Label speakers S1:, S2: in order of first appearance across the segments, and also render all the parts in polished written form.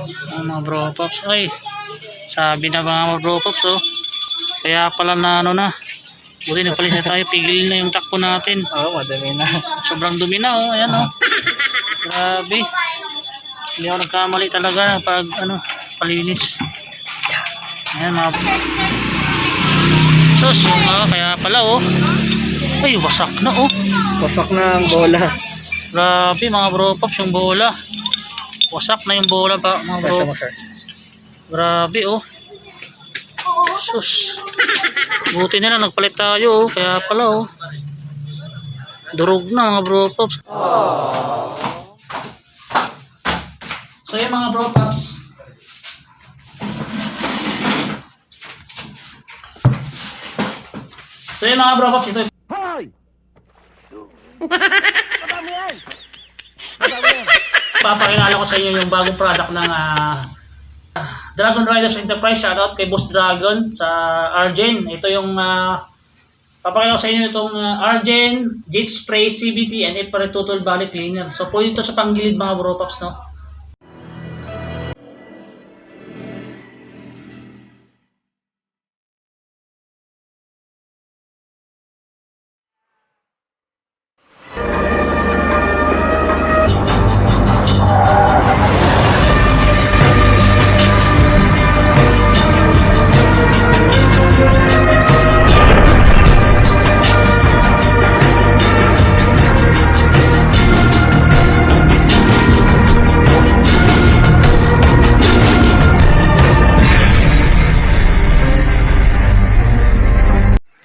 S1: Mga bro pops. Ay, sabi na mga bro pops oh. Kaya pala na ano na. Buti nagpalis na tayo. Pigil na yung takbo natin.
S2: Oo, madami na.
S1: Sobrang dumi na oh. Ayan oh. Grabe. Hindi ako nagkamali talaga pag ano, palinis. Ayan mga sus. Kaya pala oh. Ay, wasak na oh.
S2: Wasak na ang bola.
S1: Grabe mga bro pops yung bola. Wasak na yung bola pa mga bro.
S2: Basta mo, sir.
S1: Grabe oh. Sus. Buti na lang nagpalit tayo oh. Kaya pala oh. Durog na mga bro pops. So yung mga bro pops. So yung mga bro pops ito.
S3: Hoy!
S1: Papakilala ko sa inyo yung bagong product ng Dragon Riders Enterprise. Shoutout kay Boss Dragon sa Argen. Ito yung papakilala ko sa inyo itong Argen Jet Spray CBT and Total Body Cleaner. So pwede ito sa panggilid mga bro pops, no?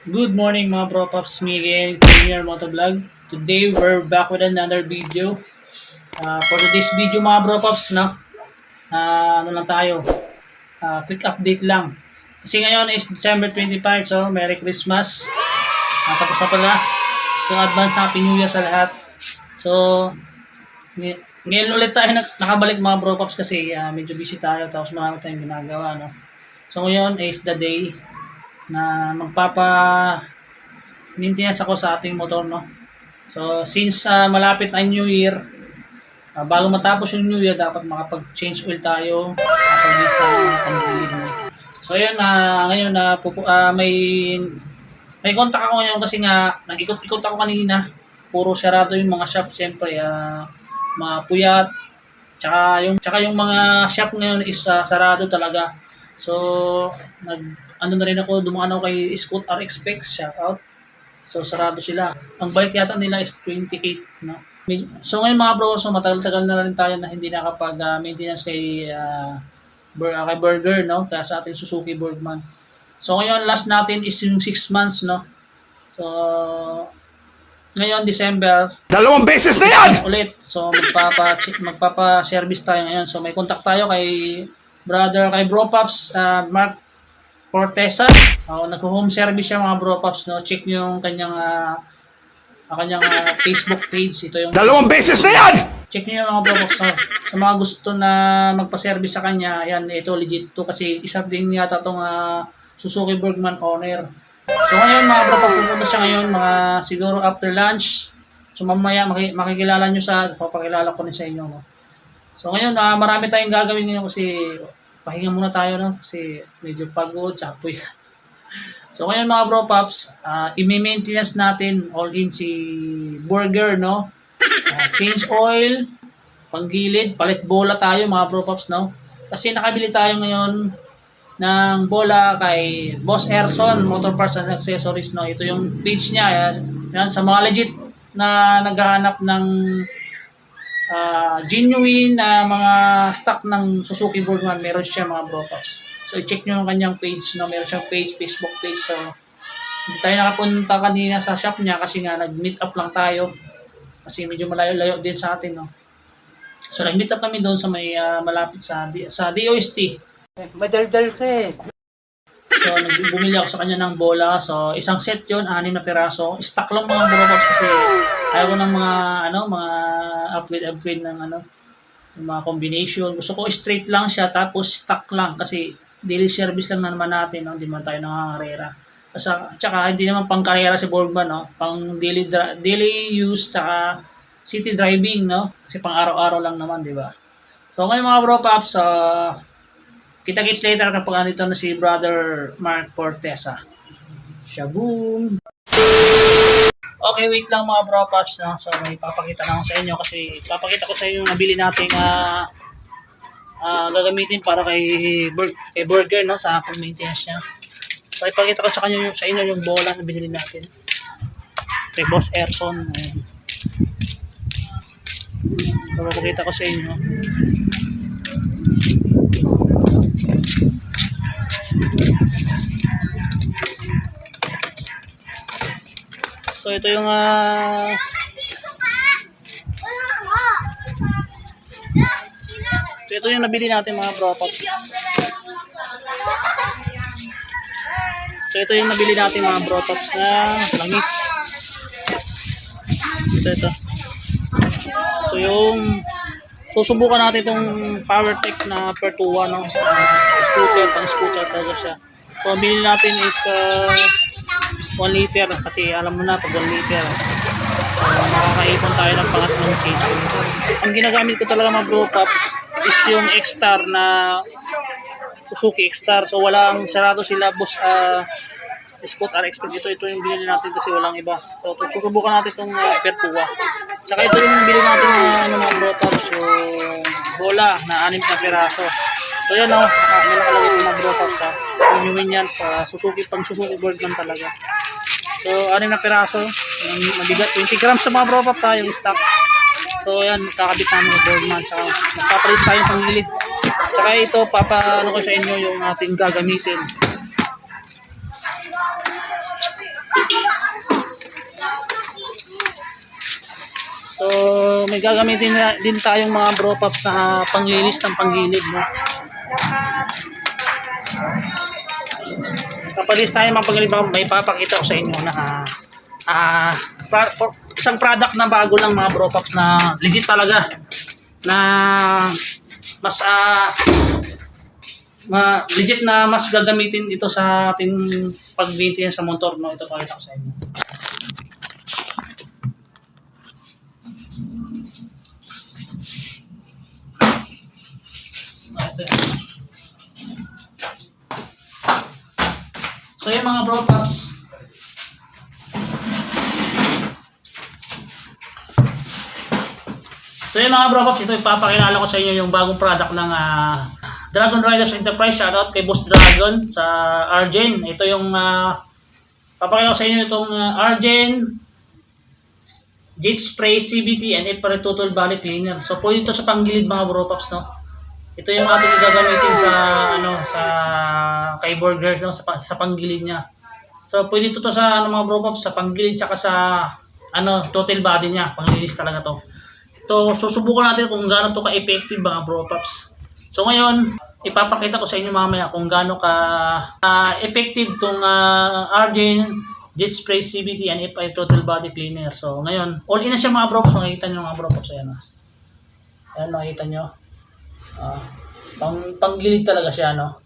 S1: Good morning mga bro pops, me again, Premier Motovlog. Today we're back with another video. For today's video mga bro pops, no? Ano lang tayo? Quick update lang. Kasi ngayon is December 25, so Merry Christmas. Tapos na pala. So advance Happy New Year sa lahat. So ngayon ulit tayo nakabalik mga bro pops kasi medyo busy tayo tapos marami tayong ginagawa, no? So ngayon is the day na magpapa-maintenance ako sa ating motor, no? So, since malapit ang New Year, bago matapos yung New Year, dapat makapag-change oil tayo, makapag-change tayo ng pamilya. So, yun, ngayon, may contact ako ngayon kasi nga, nag-ikot-ikot ako kanina, puro sarado yung mga shop, siyempre, mga puyat, tsaka yung mga shop ngayon is sarado talaga. So, ano na rin ako, dumaan ako kay Scoot RX Specs, shoutout. So, sarado sila. Ang bike yata nila is 28, no? So, ngayon mga bro, so matagal-tagal na rin tayo na hindi nakapag-maintenance kay Burger, no? Kaya sa ating Suzuki Burgman. So, ngayon, last natin is yung 6 months, no? So, ngayon, December.
S3: 2 beses na yan!
S1: Ulit. So, magpapa-service tayo ngayon. So, may contact tayo kay Bro Pops, Mark Cortesa. Nag-home service siya mga bro pops, no? Check niyo yung kanyang Facebook page. Ito yung
S3: 2 beses na yan!
S1: check niyo mga bro pops, no? Sa mga gusto na magpa-service sa kanya, yan, ito legit to kasi isa din yata tong Suzuki Burgman owner. So ngayon mga bro pops, pupunta siya ngayon mga siguro after lunch. So mamaya makikilala niyo papakilala ko rin sa inyo, no? So ngayon marami tayong gagawin ngayon kasi pahinga muna tayo, no? Kasi medyo pagod, tsaka yan. So ngayon mga bro pops, i-maintenance natin all in si Burger, no? Change oil, panggilid, palit bola tayo mga bro pops, no? Kasi nakabili tayo ngayon ng bola kay Boss Erson Motor Parts and Accessories, no? Ito yung page niya. Yan, sa mga legit na naghahanap ng genuine na mga stock ng Suzuki Burgman, meron siya mga bro pops. So i-check nyo yung kanyang page, no? Meron siyang page, Facebook page. So hindi tayo nakapunta kanina sa shop niya kasi nga nag-meet up lang tayo kasi medyo malayo-layo din sa atin, no? So nag-meet up kami doon sa may malapit sa DOST.
S2: Madaldal ka eh.
S1: So bumili ako sa kanya ng bola. So isang set yun, 6 na piraso. Stock lang mga bro pops kasi ayaw ko ng mga upgrade ng yung mga combination. Gusto ko straight lang siya tapos stock lang kasi daily service lang na naman natin, no? Hindi man tayo nangangarera. Tsaka hindi naman pang karera si Burgman, no? Pang daily use tsaka city driving, no? Kasi pang araw-araw lang naman, di ba? So ngayon mga bro pops, kita-kits later kapag andito na si Brother Mark Fortesa. Shaboom! Okay, wait lang mga bro pops, no? So may papakita lang sa inyo kasi papakita ko sa inyo yung nabili nating gagamitin para kay Burger, no? Sa aking maintenance niya. So ipakita ko sa inyo yung bola na binili natin kay Boss Erson. Ayan. So papakita ko sa inyo. So ito yung ito yung nabili natin mga bro pops. So ito yung nabili natin mga bro pops na langis. Ito yung susubukan natin itong PowerTech na Pertua, no? Scooter talaga siya. So bili natin is 1 liter kasi alam mo na pag 1 liter makakaipon tayo ng pangatlong case. Ang ginagamit ko talaga mga bro pops is yung X-Star na Suzuki X-Star. So walang sarado sila boss Scott RX Pro. Ito yung binili natin kasi walang iba. So susubukan natin itong Pertua. Tsaka ito yung binili natin mga bro pops, yung bola na 6 na piraso. So yan may nakalagay yung mga bro pops Win yan pang Suzuki Birdman talaga. So 6 na piraso, mabigat 20 grams sa mga bro pops yung stock. So yan, kakabit namin yung Birdman. Tsaka magpapalit tayong panggilid. Tsaka ito, papaano ko sa inyo yung ating gagamitin. So may gagamitin din tayong mga bro pops na panglilis ng panggilid, no? Kapalis tayo mga panggilid, may papakita ko sa inyo na isang product na bago lang mga bro pops na legit talaga na mas legit na mas gagamitin ito sa ating pag-maintenance sa motor, no? Ito pakita ko sa inyo. So yung mga bro pops, ito ipapakilala ko sa inyo yung bagong product ng Dragon Riders Enterprise. Shoutout kay Boss Dragon sa Argen. Ito yung papakilala ko sa inyo itong Argen Jet Spray CBT and Infrared Total Body Cleaner. So pwede ito sa panggilid mga bro pops, no? Ito yung ating gagamitin sa kay Burger, no? sa panggilid niya. So pwede ito sa mga bro pops sa panggilid tsaka sa total body niya, panglilis talaga to. Ito susubukan natin kung gaano to ka-effective mga bro pops. So ngayon, ipapakita ko sa inyo mamaya kung gaano ka effective tong Argen Jet Spray CBT and F5 Total Body Cleaner. So ngayon, all in na siya mga bro pops. Makikita niyo mga bro pops, ayan. Ayan, makikita niyo. Panggilid talaga siya, no?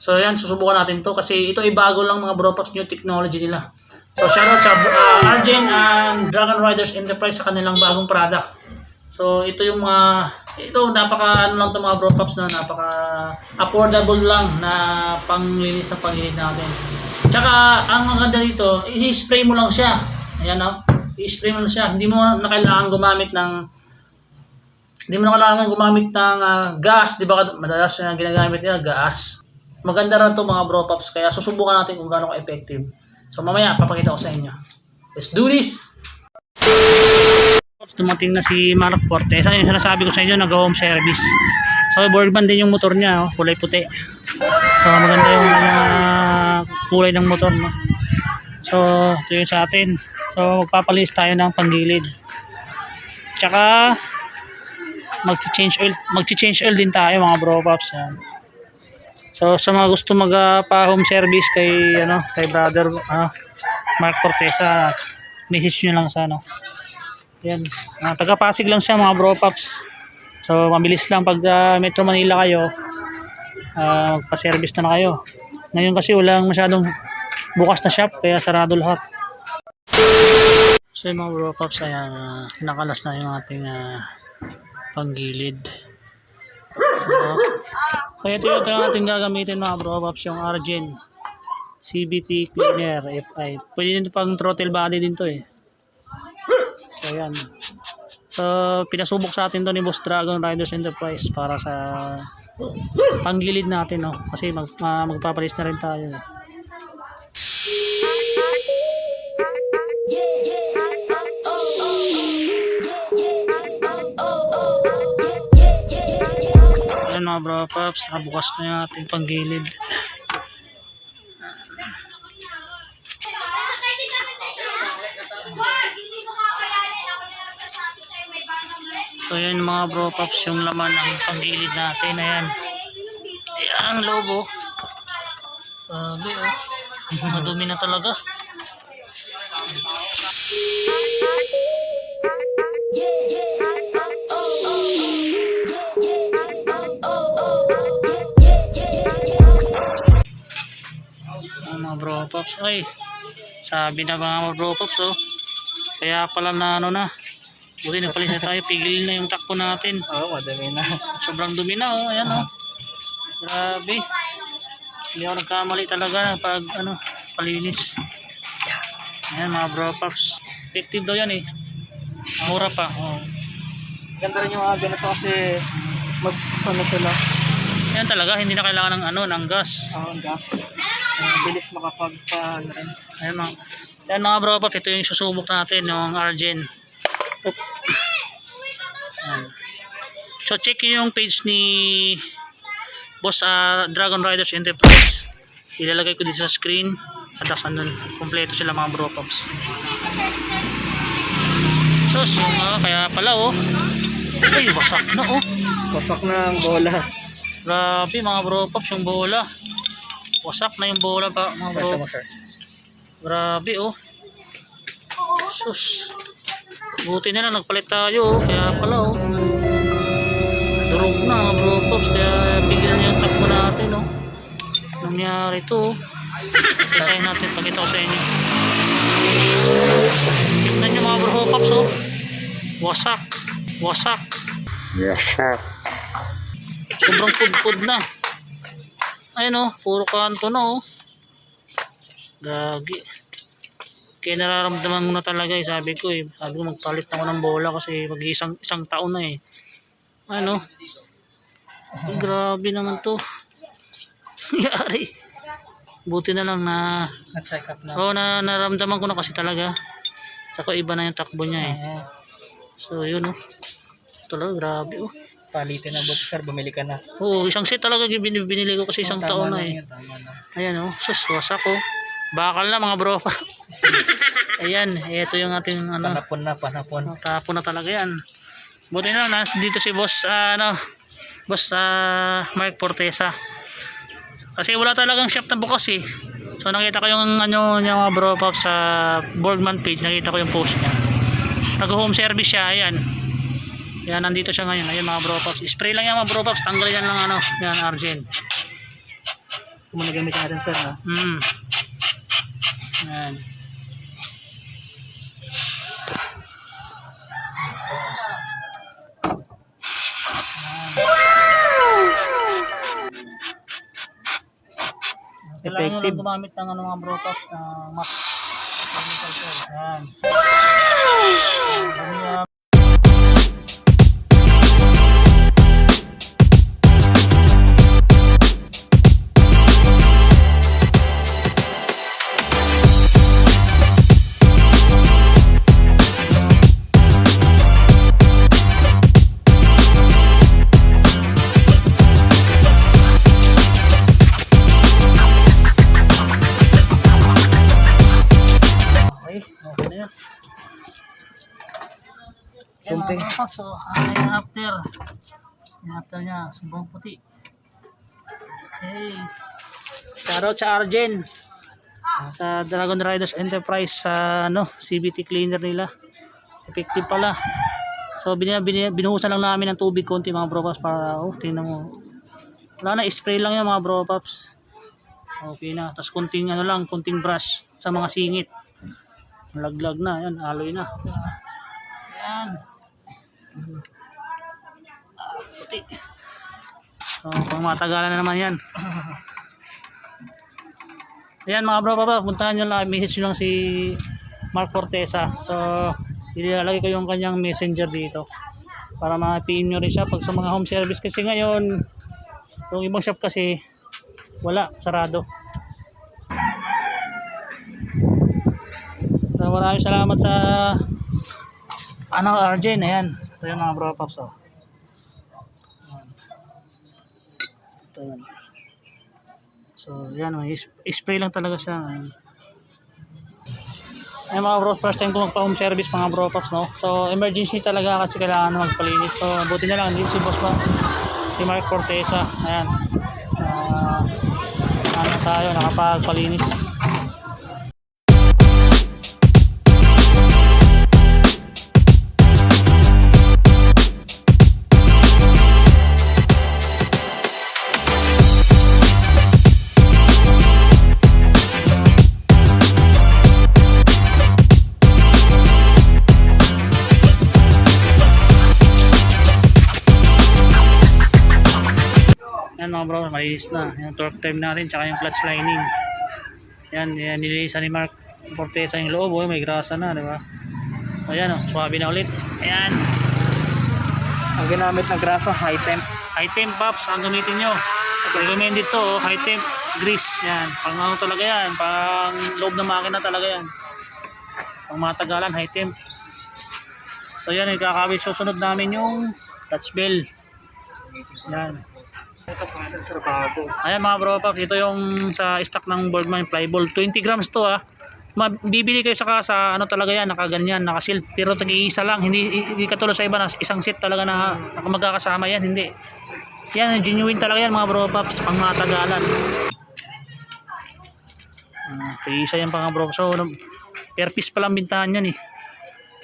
S1: So yan, susubukan natin to kasi ito ay bago lang mga bro pops, new technology nila. So shoutout sa Argen and Dragon Riders Enterprise sa kanilang bagong product. So ito yung napaka lang to mga bro pops, na napaka affordable lang na panglinis ng panggilid natin. Tsaka ang maganda dito, i-spray mo lang siya. Ayan, no? I-spray mo lang siya. Hindi mo na kailangan gumamit ng gas, di ba? Madalas na ginagamit nila gas. Maganda rin to mga bro pops, kaya susubukan natin kung gaano ka-effective. So mamaya papakita ko sa inyo. Let's do this. Dumating na si Mark Fortesa. Yung sinasabi ko sa inyo, nag-home service. So Birdman din yung motor niya, kulay puti. So maganda yung kulay ng motor, no? So ito yung sa atin. So magpapalis tayo ng panggilid. Tsaka mag-change oil din tayo mga bro pops. So sa mga gusto magpa-home service kay Brother Mark Fortesa, message nyo lang sa yan. Taga Pasig lang siya mga bro pops. So mabilis lang pag Metro Manila kayo, magpa-service na kayo. Ngayon kasi walang masyadong bukas na shop kaya sarado lahat. So yung mga bro pops, ayan, nakalas na yung ating panggilid. So ito yung ating gagamitin mga bro pops, yung Argent CVT Cleaner FI. Pwede din pang throttle body din to eh. So yan. So pinasubok sa atin to ni Boss Dragon Riders Enterprise para sa panggilid natin, no? Kasi magpapalis na rin tayo. Ayan mga bro pops, nakabukas na yung ating panggilid. So yan mga bro pops, yung laman ng panggilid natin. Ayan. Ayan ang lobo. Sabi oh. Madumi na talaga. Mga bro pops. Ay, sabi na mga bro pops oh. Kaya pala na ano na. Buti napalis na tayo, pigil na yung takbo natin.
S2: Oo, madami na.
S1: Sobrang dumi na oh, ayan oh. Grabe. Hindi ako nagkamali talaga pag ano, palinis. Ayan mga bro pops. Effective daw yan eh. Mura pa. Oh.
S2: Ganda rin yung aga na to kasi mag-ano sila.
S1: Ayan talaga, hindi na kailangan ng ano, ng gas.
S2: Oo, ang gas. Bilis makapagpa rin.
S1: Ayan mga bro pops, ito yung susubok natin, yung Argent. So check yung page ni Boss Dragon Riders Enterprise. Ilalagay ko dito sa screen. At andun, kompleto sila mga bro pops. So kaya pala oh. Ay, wasak na oh.
S2: Wasak na ang bola.
S1: Grabe mga bro pops, yung bola. Wasak na yung bola pa mga bro. Grabe oh. Sus. Buti na lang nagpalit tayo oh. Kaya pala oh. Durog na mga bro pops. Kaya bigyan yung takbo natin oh. Nangyari to oh. Kasayin natin. Pakita ko sa inyo. Tignan nyo mga bro pops oh. Wasak. Wasak. Sobrang pudpud na. Ayun oh. Puro kanto na oh. Gagi. Kaya nararamdaman mo na talaga eh, sabi ko magpalit na ako ng bola kasi mag-isang taon na eh. Ano? Grabe naman to. Yari. Buti na lang na
S2: Na-check up na.
S1: oo, naramdaman ko na kasi talaga. Saka iba na yung takbo niya eh. So yun oh. Talaga grabe oh.
S2: Palitin na box sir, bumili ka na.
S1: Oo, isang set talaga binili ko kasi isang taon na eh.
S2: Tama na.
S1: Ayan oh, sus, wasak oh. Bakal na mga bro. Ayan, ito yung ating ano.
S2: Panapon.
S1: Tapon na talaga yan. Buti na lang dito si Boss Boss Mark Portesa. Kasi wala talagang shop na bukas eh. So nakita ko yung ano niya mga bro pop sa Borgman page, nakita ko yung post niya. Nag-home service siya, ayan. Yan, nandito siya ngayon. Ayan mga bro pops. Spray lang yan mga bro pops. Tanggal yan lang ano, yan Argent.
S2: Kung nagamit natin sir ha.
S1: Ayan. Kailangan nyo lang gumamit ng ano, mga bro pops na mask. Ayan. Okay na yan.
S2: Sumping.
S1: So, yung after niya, sobrang puti. Okay. Shoutout sa Argent. Sa Dragon Riders Enterprise sa ano, CVT cleaner nila. Effective pala. So, binuhusan lang namin ng tubig konti mga bro pops para, tingnan mo. Wala na, spray lang yan mga bro pops. Okay na. Tapos konting ano lang, konting brush sa mga singit. Laglag na, yan, aloy na. Yan. Puti. So, pang matagalan na naman yan. Ayan mga bro, puntahan nyo lang, message nyo lang si Mark Fortesa. So, ilalagay ko yung kanyang messenger dito para ma-PM nyo rin siya pag sa mga home service, kasi ngayon yung ibang shop kasi wala, sarado. So, maraming salamat sa Arjen. Ayan, ito yung mga bro pops. Ito yun. So yan, spray lang talaga siya. Ay mga bro, first time ko magpa home service mga bro pops, no. So emergency talaga kasi kailangan na magpalinis. So buti na lang dito si boss pa, si Mark Fortesa. Ayan, tayo nakapagpalinis. Yan mga bro, malinis na yung torque time natin tsaka yung clutch lining. Yan nililisan ni Mark Fortesa yung loob. May grasa na, diba? O yan, swabe na ulit. Ayan,
S2: Ang ginamit na grasa, high temp.
S1: high temp pops ang gamitin nyo. Recommended to, high temp grease. Yan, pang ano talaga yan, pang loob ng makina talaga yan, pang matagalan, high temp. So yan, ikakabit susunod namin yung clutch bell. Yan. Ayan mga bro pops, ito yung sa stock ng Bergman Flyball. 20 grams to bibili kayo sa kasa, ano talaga yan, nakaganyan, nakasil. Pero tag-iisa lang, hindi katulad sa iba na isang set talaga na magkakasama yan, hindi. Yan, genuine talaga yan mga bro pops, pang matagalan. Tag-iisa yan mga bro. So, per piece palang bintahan yan eh.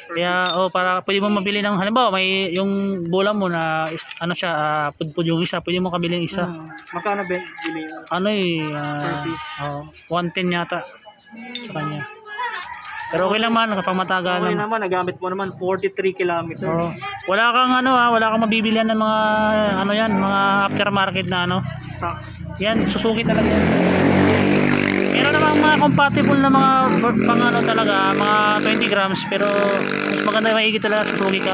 S1: Kaya para pwede mo mabili ng, halimbawa may yung bola mo na ano siya, pudpud yung isa, pwede mo kabiling isa.
S2: Magkano bili?
S1: Ano 110 yata sa kanya. Pero okay lang man kapag matagal
S2: Okay
S1: naman.
S2: naman, nagamit mo naman 43 kilometers.
S1: Wala kang wala kang mabibilihan ng mga mga aftermarket na yan, Suzuki talaga yan. Meron namang mga compatible na mga pang talaga, mga 20 grams, pero mas maganda maigi talaga Suzuki ka.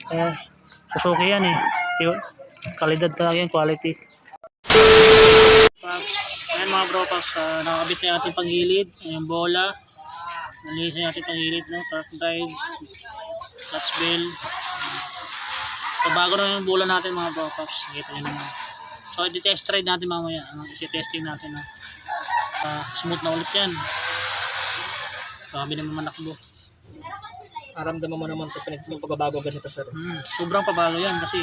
S1: Kaya Suzuki yan eh. Kalidad talaga yan, quality. Pops, ayan mga bro pops, nakakabit na natin panggilid, yung bola. Nalinis na natin panggilid, no? Torque drive, clutch bell. So bago na yung bola natin mga bro pops, nakita nyo naman. So i-test ride natin mamaya, i-testing natin. Smooth na ulit yan. Sabi naman manakbo.
S2: Aramdaman mo naman ito yung pagbabago ganito sir.
S1: Sobrang pabago yan kasi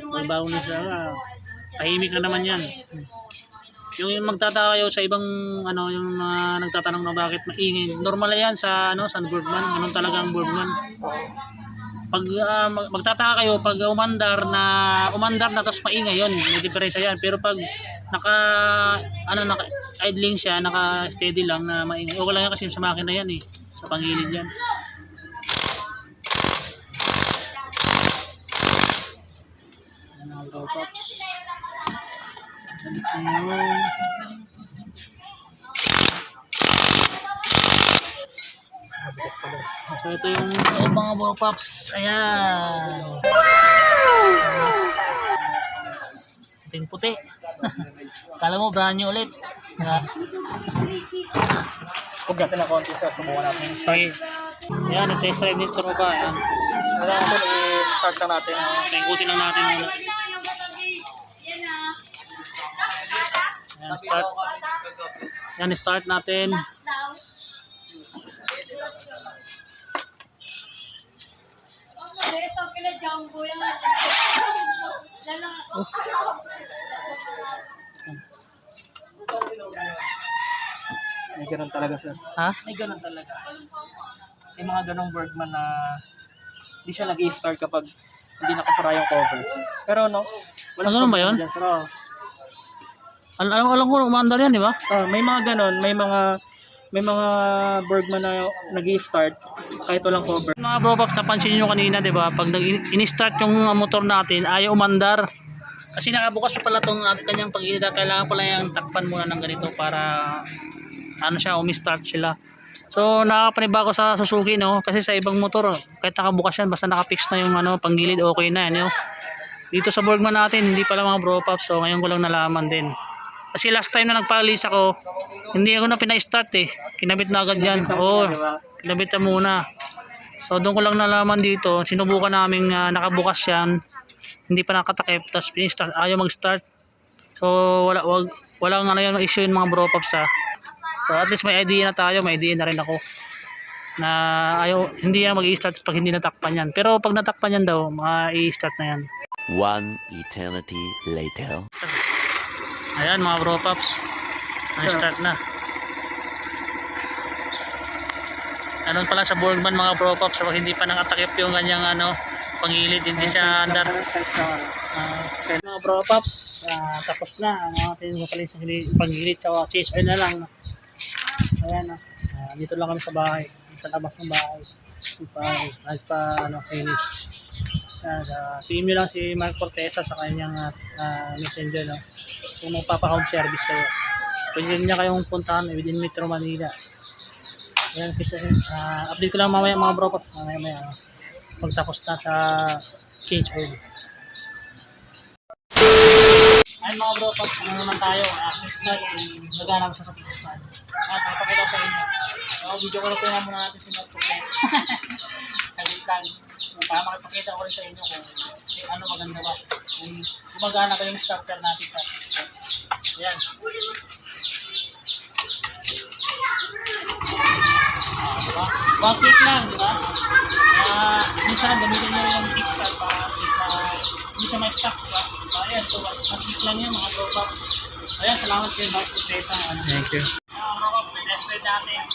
S1: may bago na siya. Tahimik na naman yan. Yung magtataka kayo sa ibang yung nagtatanong na bakit maingay. Normal yan sa sa Bergman. Ganun talaga ang Bergman. Pag magtataka kayo pag umandar na tapos maingay, yun may diferensya yan. Pero pag naka idling siya, naka steady lang na maingay, okay lang yan kasi sa makina yan sa pangilid yan. Bro pops, so ito yung mga bro pops. Ayan, puting puti. Kala mo brand new ulit.
S2: Huwag natin na konti sir, subukan natin.
S1: Sige. Ayan, i-test drive nito ba? Ayan.
S2: Kailangan natin i-start lang natin.
S1: Ikutin lang natin muna. Ayan, start natin.
S2: May ganun talaga sir.
S1: Ha?
S2: May ganun talaga. May mga ganong Bergman na hindi siya nag-i-start kapag hindi nakasara yung cover. Pero wala
S1: ganun ba yun?
S2: dyan, sir.
S1: Alam ko umandar yan, di ba?
S2: May mga ganon, may mga Bergman na nag-i-start kahit walang cover.
S1: Mga bro pops, napansin nyo kanina, di ba? Pag in-start yung motor natin, ayaw umandar. Kasi nakabukas pa pala itong kanyang pag-init. Kailangan pala yung takpan muna ng ganito para ano siya, umi-start sila. So nakapanibago sa Suzuki, no? Kasi sa ibang motor, kahit nakabukas yan, basta nakapix na yung ano, panggilid, okay na yan. Dito sa Burgman natin, hindi pala mga bro pops. So ngayon ko lang nalaman din. Kasi last time na nagpalis ako, hindi ako na pina-start eh. Kinabit na agad dyan. Oo, kinabit na muna. So doon ko lang nalaman dito. Sinubukan namin nakabukas yan. Hindi pa nakatakip. Tapos pin-start, ayaw mag-start. So walang ano yung issue yung mga bro pops ha. So at least may idea na tayo. May idea na rin ako. Na ayaw, hindi yan mag-i-start pag hindi natakpan yan. Pero pag natakpan yan daw, i-start na yan.
S4: One eternity later.
S1: Ayan mga bro pops, na-start na. Ano pala sa Burgman mga bro pops, so hindi pa nakatakip yung kanyang ano, pangilid, hindi siya under. Mga bro pops, tapos na ang ating mapalis sa pangilid, so change oil na lang. Ayan, dito lang kami sa bahay, sa labas ng bahay. Finish. PM nyo lang si Mark Cortesa sa kanyang messenger, no? Kung magpapa-home service kayo, pwede niya kayong puntahan within Metro Manila. Ayan, update ko lang mamaya mga bro pops, mamaya pagtapos na sa change oil. Ayan mga bro pops, ano naman tayo, kickstart, naghanap sa kickstart. At napakita ko sa inyo, video ko na muna natin si Mark Cortesa. Kalitan para makipakita ko rin sa inyo kung ano maganda ba, kung gumagana ba yung starter natin sa ayan. Diba? One click lang, diba? Minsan gamitin nyo yung kickstart para hindi siya may stock, diba? So ayan, so one click lang yan mga bro pops. Ayan, salamat kayo Mark Cortesa.
S2: Thank you.
S1: Bro pops, let's try natin.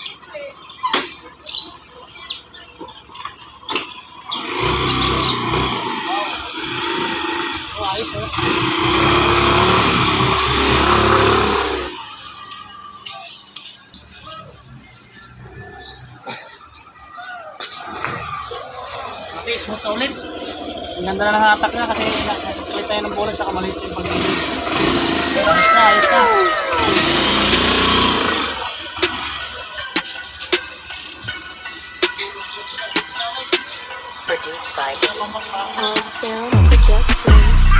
S1: Ayos oh. Okay, smooth na ulit. Ang ganda na ng hatak na kasi nakakit tayo ng bola sa kamalis yung pag-ibig. Ayos na, ayos na.
S5: Produced by Sound Production.